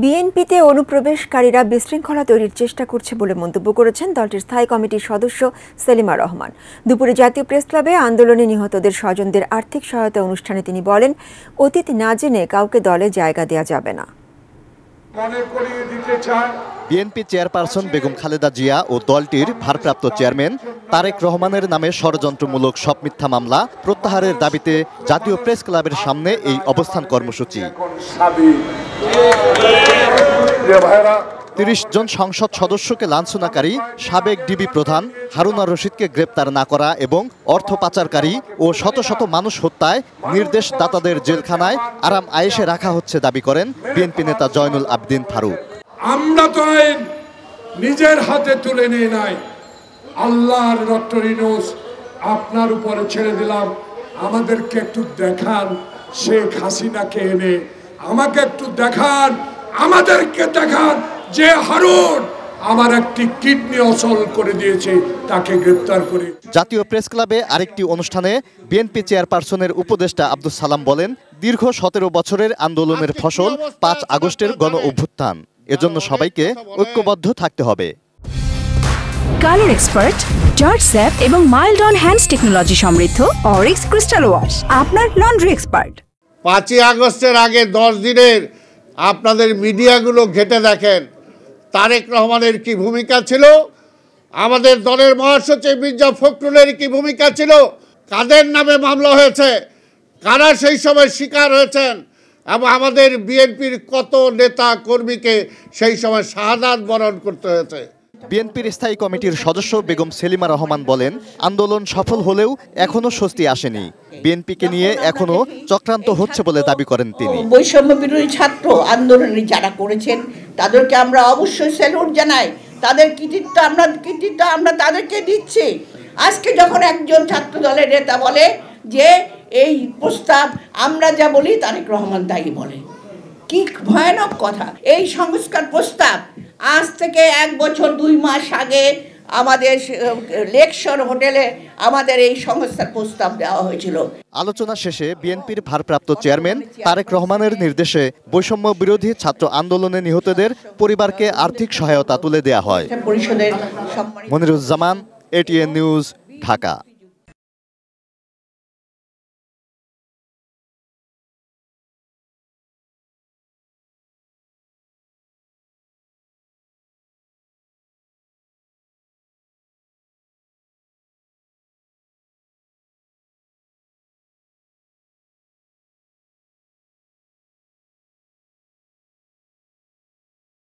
বিএনপিতে অনুপ্রবেশকারীরা বিশৃঙ্খলা তৈরির চেষ্টা করছে বলে মন্তব্য করেছেন দলটির স্থায়ী কমিটির সদস্য সেলিমা রহমান। দুপুরে জাতীয় প্রেসক্লাবে আন্দোলনে নিহতদের স্বজনদের আর্থিক সহায়তা অনুষ্ঠানে তিনি বলেন, অতীত না জেনে কাউকে দলে জায়গা দেওয়া যাবে না। বিএনপি চেয়ারপারসন বেগম খালেদা জিয়া ও দলটির ভারপ্রাপ্ত চেয়ারম্যান তারেক রহমানের নামে ষড়যন্ত্রমূলক সব মিথ্যা মামলা প্রত্যাহারের দাবিতে জাতীয় প্রেস ক্লাবের সামনে এই অবস্থান কর্মসূচি। ৩০ জন সংসদ সদস্যকে লাঞ্ছনাকারী সাবেক ডিবি প্রধান হারুনা রশিদকে গ্রেপ্তার না করা এবং অর্থ পাচারকারী ও শত শত মানুষ হত্যায় নির্দেশদাতাদের জেলখানায় আরাম আয়েশে রাখা হচ্ছে দাবি করেন বিএনপি নেতা জয়নুল আবদিন ফারুক। আমরা তো আইন নিজের হাতে তুলে নিয়ে নাই, আল্লাহর ডক্টর ইউনূস আপনার উপরে ছেড়ে দিলাম। আমাদেরকে একটু দেখান, শেখ হাসিনাকে এনে আমাকে একটু দেখান, আমাদেরকে দেখান যে হারুন আমার একটি কিডনি অচল করে দিয়েছে, তাকে গ্রেপ্তার করে। জাতীয় প্রেস ক্লাবে আরেকটি অনুষ্ঠানে বিএনপি চেয়ারপারসনের উপদেষ্টা আব্দুস সালাম বলেন, দীর্ঘ ১৭ বছরের আন্দোলনের ফসল ৫ আগস্টের গণ অভ্যুত্থান, এজন্য সবাইকে ঐক্যবদ্ধ থাকতে হবে। কালার এক্সপার্ট, জর্জ স্যাপ এবং মাইল্ড অন হ্যান্ডস টেকনোলজি সমৃদ্ধ অরিক্স ক্রিস্টাল ওয়াশ আপনার লন্ড্রি এক্সপার্ট। ৫ই আগস্টের আগে 10 দিনের আপনাদের মিডিয়াগুলো ঘেটে দেখেন তারেক রহমানের কি ভূমিকা ছিল, আমাদের দলের মহাসচিব মির্জা ফখরুলের কি ভূমিকা ছিল, কাদের নামে মামলা হয়েছে, কারা সেই সময় শিকার হয়েছেন এবং আমাদের বিএনপির কত নেতা কর্মীকে সেই সময় শাহাদাত বরণ করতে হয়েছে। বিএনপির স্থায়ী কমিটির সদস্য বেগম সেলিমা রহমান বলেন, আন্দোলন সফল হলেও এখনো স্বস্তি আসেনি। বিএনপিকে নিয়ে এখনো চক্রান্ত হচ্ছে বলে দাবি করেন তিনি। বৈষম্য বিরোধী ছাত্র আন্দোলনে যারা করেছেন তাদেরকে আমরা অবশ্যই স্যালুট জানাই, তাদের কৃতিত্ব আমরা তাদেরকে দিচ্ছি। আজকে যখন একজন ছাত্র দলের নেতা বলে যে এই প্রস্তাব আমরা যা বলি তারেক রহমান তাই বলে, কি ভয়ানক কথা। এই সংস্কার প্রস্তাব আজ থেকে 1 বছর 2 মাস আগে আমাদের লেকশন হোটেলে আমাদের এই সংস্কার প্রস্তাব দেওয়া হয়েছিল। আলোচনা শেষে বিএনপির ভারপ্রাপ্ত চেয়ারম্যান তারেক রহমানের নির্দেশে বৈষম্য বিরোধী ছাত্র আন্দোলনে নিহতদের পরিবারকে আর্থিক সহায়তা তুলে দেওয়া হয়। Moniruzzaman, ATN news, Dhaka.